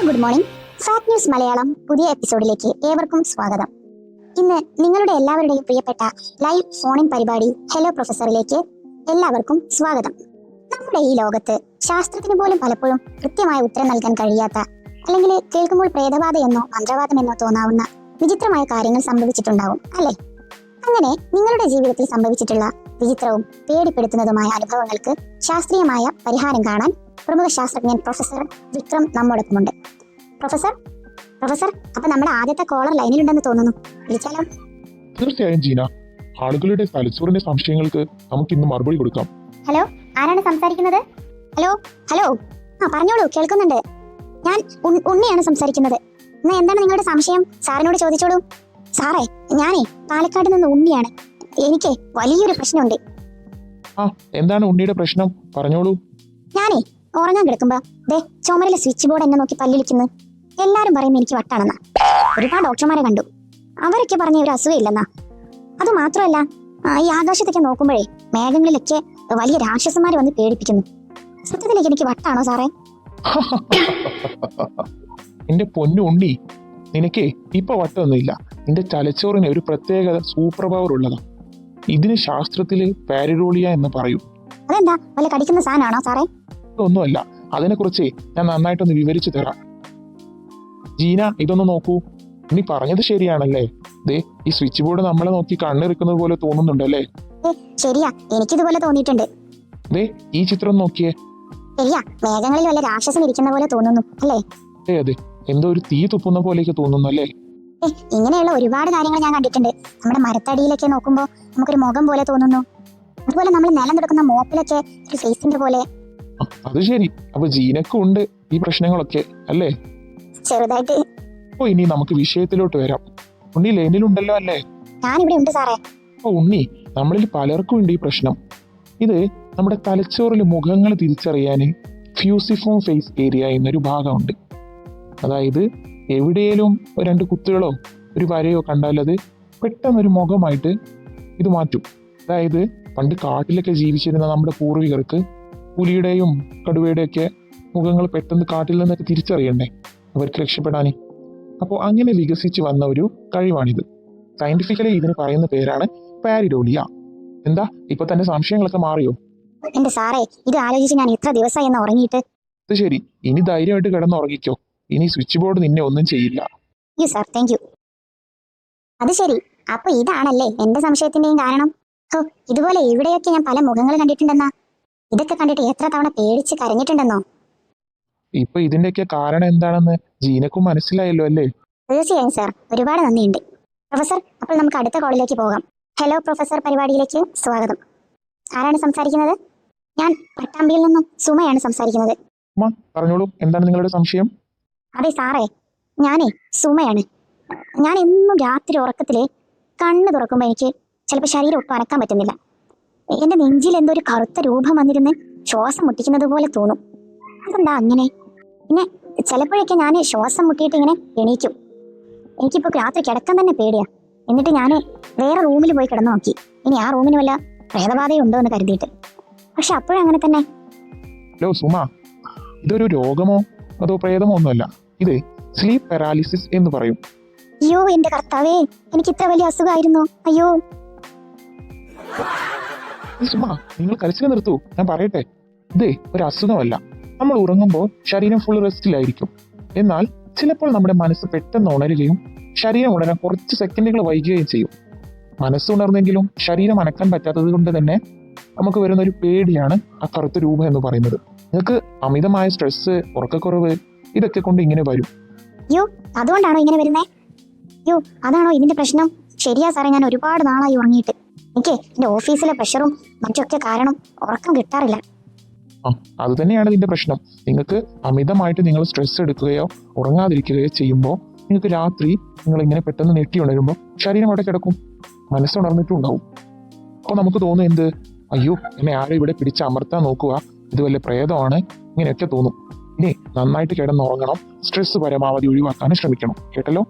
Good morning. Fact news Malayalam പുതിയ എപ്പിസോഡിലേക്ക് ഏവർക്കും സ്വാഗതം. ഇന്ന് നിങ്ങളുടെ എല്ലാവരുടെയും പ്രിയപ്പെട്ട ലൈവ് ഫോണിൻ പരിപാടി ഹലോ പ്രൊഫസറിലേക്ക് എല്ലാവർക്കും സ്വാഗതം. നമ്മുടെ ഈ ലോകത്ത് ശാസ്ത്രത്തിന് പോലും പലപ്പോഴും കൃത്യമായ ഉത്തരം നൽകാൻ കഴിയാത്ത, അല്ലെങ്കിൽ കേൾക്കുമ്പോൾ പ്രേതബാധയെന്നോ മന്ത്രവാദമെന്നോ തോന്നാവുന്ന വിചിത്രമായ കാര്യങ്ങൾ സംഭവിച്ചിട്ടുണ്ടാവും അല്ലേ? അങ്ങനെ നിങ്ങളുടെ ജീവിതത്തിൽ സംഭവിച്ചിട്ടുള്ള വിചിത്രവും പേടിപ്പെടുത്തുന്നതുമായ അനുഭവങ്ങൾക്ക് ശാസ്ത്രീയമായ പരിഹാരം കാണാൻ പ്രമുഖ ശാസ്ത്രജ്ഞൻ പ്രൊഫസർ വിക്രം നമ്മോടൊപ്പമുണ്ട്. പ്രൊഫസർ അപ്പൊ നമ്മുടെ ആദ്യത്തെ കോളർ ലൈനിലുണ്ടെന്ന് തോന്നുന്നു. വിളിച്ചാലോ? തീർച്ചയായും ജീന, ആളുകളുടെ തലച്ചോറിന്റെ സംശയങ്ങൾക്ക് നമുക്ക് ഇന്ന് മറുപടി കൊടുക്കാം. ഹലോ, ആരാണ് സംസാരിക്കുന്നത്? ഹലോ ഹലോ പറഞ്ഞോളൂ, കേൾക്കുന്നുണ്ട്. ഞാൻ ഉണ്ണിയാണ് സംസാരിക്കുന്നത്. ഇന്ന് എന്താണ് നിങ്ങളുടെ സംശയം? സാറിനോട് ചോദിച്ചോളൂ. സാറേ, ഞാനേ പാലക്കാട് നിന്ന് ഉണ്ണിയാണ്. എനിക്ക് വലിയൊരു പ്രശ്നമുണ്ട്. എന്താണ് ഉണ്ണിയുടെ പ്രശ്നം? പറഞ്ഞോളൂ. ഞാനേ ഉറങ്ങാൻ കിടക്കുമ്പോ ചുമരിലെ സ്വിച്ച് ബോർഡ് എന്നെ നോക്കി പല്ലിളിക്കുന്നു. എല്ലാരും പറയുമ്പോ എനിക്ക് വട്ടാണെന്നാ. ഒരുപാട് ഡോക്ടർമാരെ കണ്ടു, അവരൊക്കെ പറഞ്ഞ ഒരു അസുഖമില്ലെന്നാ. അത് മാത്രമല്ല, ഈ ആകാശത്തൊക്കെ നോക്കുമ്പോഴേ മേഘങ്ങളിലൊക്കെ വലിയ രാക്ഷസന്മാര് വന്ന് പേടിപ്പിക്കുന്നു. സത്യത്തിലേക്ക് എനിക്ക് വട്ടാണോ സാറേ? എന്റെ പൊന്നു ഉണ്ണി, നിനക്കേ ഇപ്പൊ വട്ടമൊന്നുമില്ല. നിന്റെ തലച്ചോറിന് ഒരു പ്രത്യേക സൂപ്പർ പവർ ഉള്ളതാ. ഇതിന് ശാസ്ത്രത്തില് പാരഡോളിയ എന്ന് പറയും. അതെന്താ, വല്ല കടിക്കുന്ന സാധനമാണോ സാറേ? ഒന്നുമല്ല, അതിനെ കുറിച്ച് ഞാൻ നന്നായിട്ടൊന്ന് വിവരിച്ചു തരാം. ജീന, ഇതൊന്ന് നോക്കൂ. നീ പറഞ്ഞത് ശരിയാണല്ലേ? ഈ സ്വിച്ച് ബോർഡ് നമ്മളെ നോക്കി കണ്ണിറിക്കുന്നത് പോലെ തോന്നുന്നുണ്ടല്ലേ? ശരിയാ, എനിക്കിതുപോലെ തോന്നിയിട്ടുണ്ട്. ഈ ചിത്രം നോക്കിയേ. ശരിയാ, മേഘങ്ങളിൽ വല്ല രാക്ഷസൻ ഇരിക്കുന്ന പോലെ തോന്നുന്നു അല്ലേ? അതെ, എന്തോ ഒരു തീ തുപ്പുന്ന പോലെയൊക്കെ തോന്നുന്നു അല്ലേ? ഇങ്ങനെയുള്ള ഒരുപാട് കാര്യങ്ങൾ ഞാൻ കണ്ടിട്ടുണ്ട്. നമ്മുടെ മരത്തടിയിലൊക്കെ നോക്കുമ്പോ നമുക്കൊരു മുഖം പോലെ തോന്നുന്നു. അതുപോലെ നമ്മൾ നിലം തുടക്കുന്ന മോപ്പിലൊക്കെ ഒരു ഫേസിന്റെ പോലെ. അത് ശരി, അപ്പൊ ജീനക്കും ഉണ്ട് ഈ പ്രശ്നങ്ങളൊക്കെ അല്ലേ? ചെറുതായിട്ട്. ഇനി നമുക്ക് വിഷയത്തിലോട്ട് വരാം. ഉണ്ണി ലൈനിലുണ്ടല്ലോ അല്ലേ? ഞാനിവിടെ ഉണ്ട് സാറേ. ഉണ്ണി, നമ്മളിൽ പലർക്കും ഉണ്ട് ഈ പ്രശ്നം. ഇത് നമ്മുടെ തലച്ചോറിൽ മുഖങ്ങൾ തിരിച്ചറിയാൻ ഫ്യൂസിഫോം ഫേസ് ഏരിയ എന്നൊരു ഭാഗമുണ്ട്. അതായത് എവിടെയെങ്കിലും രണ്ട് കുത്തുകളോ ഒരു വരയോ കണ്ടാൽ അത് പെട്ടെന്നൊരു മുഖമായിട്ട് ഇത് മാറ്റും. അതായത് പണ്ട് കാട്ടിലൊക്കെ ജീവിച്ചിരുന്ന നമ്മുടെ പൂർവികർക്ക് പുലിയുടെയും കടുവയുടെയും ഒക്കെ മുഖങ്ങൾ പെട്ടെന്ന് കാട്ടിൽ നിന്നൊക്കെ തിരിച്ചറിയണ്ടേ അവർക്ക് രക്ഷപ്പെടാൻ. അപ്പോൾ അങ്ങനെ വികസിച്ച് വന്ന ഒരു കഴിവാണിത്. സയന്റിഫിക്കലി ഇതിന് പറയുന്ന പേരാണ് പാരഡോളിയ. എന്താ, ഇപ്പൊ തന്നെ സംശയങ്ങളൊക്കെ മാറിയോ? എന്റെ സാറേ, ഇത് ആലോചിച്ച് ഞാൻ ഇത്ര ദിവസമായി എന്ന് ഉറങ്ങിയിട്ട്. അത് ശരി, ഇനി ധൈര്യമായിട്ട് കിടന്നുറങ്ങിക്കോ. ഇനി സ്വിച്ച് ബോർഡ് നിന്നെ ഒന്നും ചെയ്യില്ല. Sir, thank you. അത് ശരി, അപ്പൊ ഇതാണല്ലേ എന്റെ സംശയത്തിന്റെയും കാരണം. ഇതുപോലെ എവിടെയൊക്കെ ഞാൻ പല മുഖങ്ങൾ കണ്ടിട്ടുണ്ടെന്നാ. ഇതൊക്കെ കണ്ടിട്ട് എത്ര തവണ പേടിച്ച് കരഞ്ഞിട്ടുണ്ടെന്നോ. ഇപ്പൊ ഇതിന്റെയൊക്കെ കാരണം എന്താണെന്ന് ജീനക്കും മനസ്സിലായല്ലോ അല്ലേ? തീർച്ചയായും സാർ, ഒരുപാട് നന്ദിയുണ്ട്. പ്രൊഫസർ, അപ്പോൾ നമുക്ക് അടുത്ത കോളിലേക്ക് പോകാം. ഹലോ പ്രൊഫസർ പരിപാടിയിലേക്ക് സ്വാഗതം. ആരാണ് സംസാരിക്കുന്നത്? ഞാൻ പട്ടാമ്പിയിൽ നിന്നും സുമയാണ് സംസാരിക്കുന്നത്. പറഞ്ഞോളൂ, എന്താണ് നിങ്ങളുടെ സംശയം? അതെ സാറേ, ഞാനേ സുമയാണ്. ഞാൻ എന്നും രാത്രി ഉറക്കത്തില് കണ്ണ് തുറക്കുമ്പോൾ എനിക്ക് ചിലപ്പോൾ ശരീരം ഒട്ടും അനക്കാൻ പറ്റുന്നില്ല. എന്റെ നെഞ്ചിൽ എന്തോ ഒരു കറുത്ത രൂപം വന്നിരുന്ന് ശ്വാസം മുട്ടിക്കുന്നത് പോലെ തോന്നും. അതെന്താ അങ്ങനെ? പിന്നെ ചിലപ്പോഴൊക്കെ ഞാൻ ശ്വാസം മുട്ടിയിട്ട് ഇങ്ങനെ എണീക്കും. എനിക്കിപ്പോൾ രാത്രി കിടക്കാൻ തന്നെ പേടിയാ. എന്നിട്ട് ഞാൻ വേറെ റൂമിൽ പോയി കിടന്നു നോക്കി, ഇനി ആ റൂമിന് വല്ല പ്രേതബാധയുണ്ടോ എന്ന് കരുതിയിട്ട്. പക്ഷെ അപ്പോഴും അങ്ങനെ തന്നെ. ഹലോ സുമ, ഇതൊരു രോഗമോ അതോ പ്രേതമോ ഒന്നുമല്ല. ഇത് സ്ലീപ്പ് പാരാലിസിസ് എന്ന് പറയും. അയ്യോ എന്റെ കർത്താവേ, എനിക്ക് ഇത്ര വലിയ അസുഖമായിരുന്നു. അയ്യോ സുമ, നിങ്ങൾ കരച്ചിൽ നിർത്തൂ, ഞാൻ പറയട്ടെ. ഇത് ഒരു അസുഖമല്ല. നമ്മൾ ഉറങ്ങുമ്പോൾ ശരീരം ഫുൾ റെസ്റ്റിലായിരിക്കും. എന്നാൽ ചിലപ്പോൾ നമ്മുടെ മനസ്സ് പെട്ടെന്ന് ഉണരുകയും ശരീരം ഉണരാൻ കുറച്ച് സെക്കൻഡുകൾ വൈകുകയും ചെയ്യും. മനസ്സുണർന്നെങ്കിലും ശരീരം അനക്കാൻ പറ്റാത്തത് കൊണ്ട് തന്നെ നമുക്ക് വരുന്ന ഒരു പേടിയാണ് ആ കറുത്ത രൂപം എന്ന് പറയുന്നത്. നിങ്ങൾക്ക് അമിതമായ സ്ട്രെസ്, ഉറക്കക്കുറവ്, ഇതൊക്കെ കൊണ്ട് ഇങ്ങനെ വരും. അയ്യോ, അതുകൊണ്ടാണോ ഇങ്ങനെ വരുന്നേ? അയ്യോ, അതാണോ ഇതിന്റെ പ്രശ്നം? ശരിയാ സാറേ, ഞാൻ ഒരുപാട് നാളായി ഉറങ്ങിയിട്ട്. എനിക്ക് എന്റെ ഓഫീസിലെ പ്രഷറും മറ്റൊക്കെ കാരണം ഉറക്കം കിട്ടാറില്ല. അത് തന്നെയാണ് ഇതിന്റെ പ്രശ്നം. നിങ്ങൾക്ക് അമിതമായിട്ട് നിങ്ങൾ സ്ട്രെസ് എടുക്കുകയോ ഉറങ്ങാതിരിക്കുകയോ ചെയ്യുമ്പോൾ നിങ്ങൾക്ക് രാത്രി നിങ്ങൾ ഇങ്ങനെ പെട്ടെന്ന് ഞെട്ടി ഉണരുമ്പോൾ ശരീരം അവിടെ കിടക്കും, മനസ്സുണർന്നിട്ടും ഉണ്ടാവും. അപ്പോൾ നമുക്ക് തോന്നും എന്ത്, അയ്യോ എന്നെ ആരും ഇവിടെ പിടിച്ച് അമർത്താൻ നോക്കുക, ഇത് വല്ല പ്രേതമാണ്, ഇങ്ങനെയൊക്കെ തോന്നും. ഇനി നന്നായിട്ട് കിടന്നുറങ്ങണം, സ്ട്രെസ് പരമാവധി ഒഴിവാക്കാൻ ശ്രമിക്കണം. കേട്ടല്ലോ?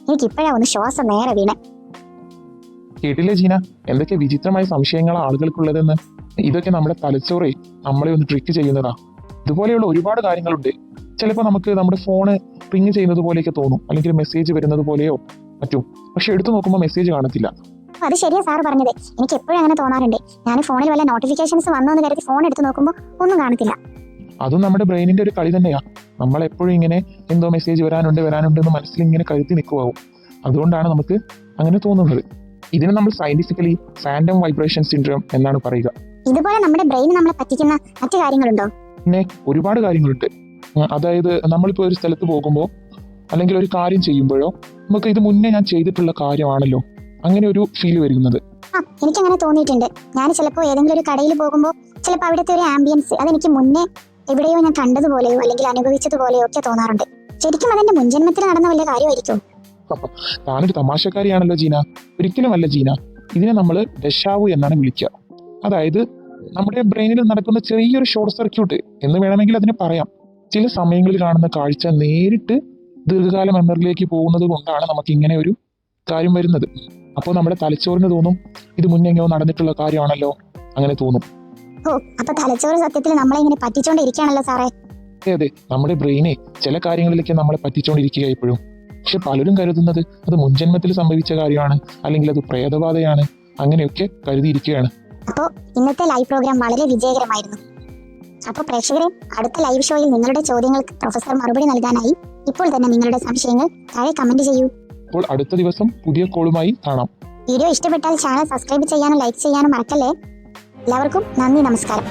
എനിക്ക് ഇപ്പോഴാ ഒന്ന് ശ്വാസം നേരെ വീണേ. കേട്ടില്ലേ ജീന, എന്തൊക്കെ വിചിത്രമായ സംശയങ്ങളാണ് ആളുകൾക്കുള്ളതെന്ന്. ഇതൊക്കെ നമ്മുടെ തലച്ചോറെ നമ്മളെ ഒന്ന് ട്രിക്ക് ചെയ്യുന്നതാ. ഇതുപോലെയുള്ള ഒരുപാട് കാര്യങ്ങളുണ്ട്. ചിലപ്പോൾ നമുക്ക് നമ്മുടെ ഫോണ് റിങ് ചെയ്യുന്നത് പോലെയൊക്കെ തോന്നും, അല്ലെങ്കിൽ മെസ്സേജ് വരുന്നത് പോലെയോ മറ്റും. പക്ഷെ എടുത്തു നോക്കുമ്പോൾ മെസ്സേജ് കാണത്തില്ല. അത് ശരിയാ സാർ പറഞ്ഞത്. എനിക്ക് എപ്പോഴും അങ്ങനെ തോന്നാറുണ്ട്. ഞാൻ ഫോണിൽ വല്ല നോട്ടിഫിക്കേഷൻസ് വന്നോ എന്ന് കരുതി ഫോൺ എടുത്ത് നോക്കുമ്പോൾ ഒന്നും കാണത്തില്ല. അതും നമ്മുടെ ബ്രെയിനിന്റെ ഒരു കളി തന്നെയാ. നമ്മൾ എപ്പോഴും ഇങ്ങനെ എന്തോ മെസ്സേജ് വരാനുണ്ട് എന്ന് മനസ്സിൽ ഇങ്ങനെ കരുതി നിൽക്കുവാകും. അതുകൊണ്ടാണ് നമുക്ക് അങ്ങനെ തോന്നുന്നത്. ഇതിന് നമ്മൾ സയന്റിഫിക്കലി ഫാൻഡം വൈബ്രേഷൻ സിൻഡ്രോം എന്നാണ് പറയുക. ഇതുപോലെ നമ്മുടെ ബ്രെയിൻ നമ്മളെ പറ്റിക്കുന്ന മറ്റു കാര്യങ്ങളുണ്ടോ? പിന്നെ ഒരുപാട് കാര്യങ്ങളുണ്ട്. അതായത് നമ്മളിപ്പോൾ ഒരു സ്ഥലത്ത് പോകുമ്പോൾ അല്ലെങ്കിൽ ഒരു കാര്യം ചെയ്യുമ്പോഴോ നമുക്ക് ഇത് മുന്നേ ഞാൻ ചെയ്തിട്ടുള്ള കാര്യമാണല്ലോ അങ്ങനെ ഒരു ഫീൽ വരുന്നത്. എനിക്കങ്ങനെ തോന്നിയിട്ടുണ്ട്. ഞാൻ ചിലപ്പോൾ ഏതെങ്കിലും ഒരു കടയിൽ പോകുമ്പോൾ ചിലപ്പോൾ അവിടുത്തെ ഒരു ആംബിയൻസ് അതെനിക്ക് മുന്നേ എവിടെയോ ഞാൻ കണ്ടതുപോലെയോ അല്ലെങ്കിൽ അനുഭവിച്ചതുപോലെയോ ഒക്കെ തോന്നാറുണ്ട്. ശരിക്കും അതെന്റെ മുൻജന്മത്തിൽ നടന്ന വലിയ കാര്യമായിരിക്കും. താനൊരു തമാശക്കാരിയാണല്ലോ ജീന. ഒരിക്കലുമല്ല ജീന. ഇതിനെ നമ്മൾ ദശാവു എന്നാണ് വിളിക്കുക. അതായത് നമ്മുടെ ബ്രെയിനിൽ നടക്കുന്ന ചെറിയൊരു ഷോർട്ട് സർക്യൂട്ട് എന്ന് വേണമെങ്കിൽ അതിനെ പറയാം. ചില സമയങ്ങളിൽ കാണുന്ന കാഴ്ച നേരിട്ട് ദീർഘകാല മെമ്മറിയിലേക്ക് പോകുന്നത് കൊണ്ടാണ് നമുക്ക് ഇങ്ങനെ ഒരു കാര്യം വരുന്നത്. അപ്പോൾ നമ്മുടെ തലച്ചോറിന് തോന്നും ഇത് മുന്നെങ്ങോ നടന്നിട്ടുള്ള കാര്യമാണല്ലോ, അങ്ങനെ തോന്നും. ഓ, അപ്പൊ തലച്ചോറ് സത്യത്തിൽ നമ്മളെ ഇങ്ങനെ പറ്റിച്ചോണ്ടിരിക്കുകയാണല്ലോ സാറേ. അതെ, നമ്മുടെ ബ്രെയിനെ ചില കാര്യങ്ങളിലേക്ക് നമ്മളെ പറ്റിച്ചോണ്ടിരിക്കുക ഇപ്പോഴും. പക്ഷെ പലരും കരുതുന്നത് അത് മുൻജന്മത്തിൽ സംഭവിച്ച കാര്യമാണ്, അല്ലെങ്കിൽ അത് പ്രേതബാധയാണ്, അങ്ങനെയൊക്കെ കരുതിയിരിക്കുകയാണ്. അപ്പോൾ ഇന്നത്തെ ലൈവ് പ്രോഗ്രാം വളരെ വിജയകരമായിരുന്നു. അപ്പോൾ പ്രേക്ഷകരെ, അടുത്ത ലൈവ് ഷോയിൽ നിങ്ങളുടെ ചോദ്യങ്ങൾക്ക് പ്രൊഫസർ മറുപടി നൽകാനായി ഇപ്പോൾ തന്നെ നിങ്ങളുടെ സംശയങ്ങൾ താഴെ കമന്റ് ചെയ്യൂ. അപ്പോൾ അടുത്ത ദിവസം പുതിയ കോളുമായി കാണാം. വീഡിയോ ഇഷ്ടപ്പെട്ടാൽ ചാനൽ സബ്സ്ക്രൈബ് ചെയ്യാനും ലൈക്ക് ചെയ്യാനും മറക്കല്ലേ. എല്ലാവർക്കും നന്ദി, നമസ്കാരം.